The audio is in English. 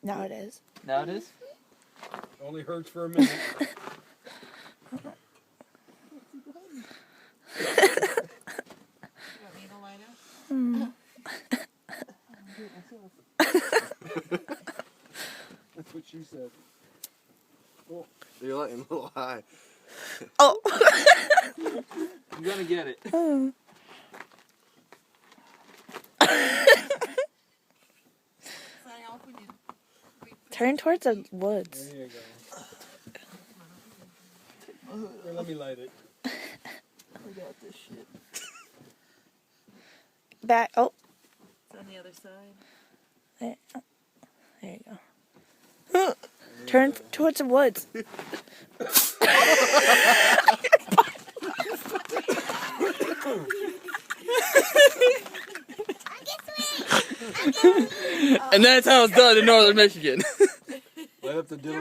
Now it is. Now it is? Only hurts for a minute. That's what she said. Oh, you're letting a little high. Oh. I'm gonna get it. Turn towards the woods. There you go. Here, let me light it. I got this shit. Back. Oh. It's on the other side. There, oh. There you go. Turn towards the woods. And that's how it's done in northern Michigan. Light up the diddle.